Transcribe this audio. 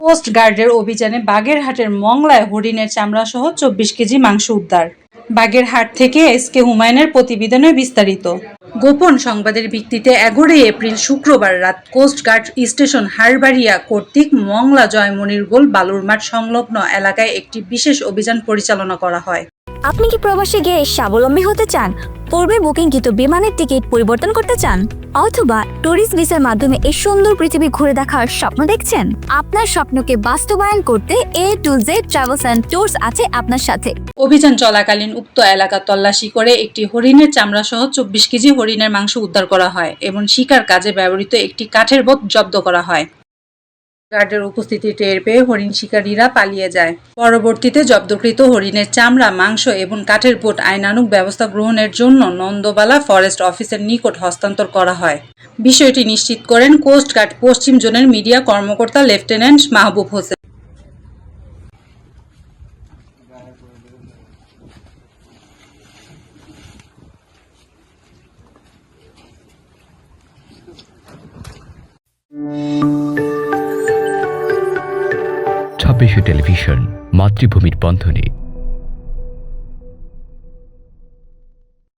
Coast গার্ডের অভিযানে বাগেরহাটের মংলায় হরিণের চামড়া সহ ২৪ কেজি মাংস উদ্ধার। বাগেরহাট থেকে এসকে হুমায়ুনের প্রতিবেদনে বিস্তারিত। গোপন সংবাদের ভিত্তিতে ১১ এপ্রিল শুক্রবার রাত কোস্ট গার্ড স্টেশন হারবাড়িয়া কর্তৃক মংলা জয়মনিরগোল বালুরমাঠ সংলগ্ন এলাকায় একটি বিশেষ অভিযান পরিচালনা করা হয়। আপনি কি প্রবাসে গিয়ে স্বাবলম্বী হতে চান? পূর্বে বুকিংকৃত বিমানের টিকিট পরিবর্তন করতে চান, অথবা ট্যুরিস্ট ভিসার মাধ্যমে এই সুন্দর পৃথিবী ঘুরে দেখার স্বপ্ন দেখছেন? আপনার স্বপ্নকে বাস্তবায়ন করতে A to Z travels and tours আছে আপনার সাথে। অভিযান চলাকালীন উক্ত এলাকা তল্লাশি করে একটি হরিণের চামড়া সহ ২৪ কেজি হরিণের মাংস উদ্ধার করা হয় এবং শিকার কাজে ব্যবহৃত একটি কাঠের বোট জব্দ করা হয়। গার্ডের উপস্থিতি টের পেয়ে হরিণ শিকারীরা পালিয়ে যায়। পরবর্তীতে জব্দকৃত হরিণের চামড়া, মাংস এবং কাঠের বোট আইনানুগ ব্যবস্থা গ্রহণের জন্য নন্দবালা ফরেস্ট অফিসের নিকট হস্তান্তর করা হয়। বিষয়টি নিশ্চিত করেন কোস্ট গার্ড পশ্চিম জোনের মিডিয়া কর্মকর্তা লেফটেন্যান্ট মাহবুব হোসেন। টেলিভিশন, মাতৃভূমির বন্ধনে।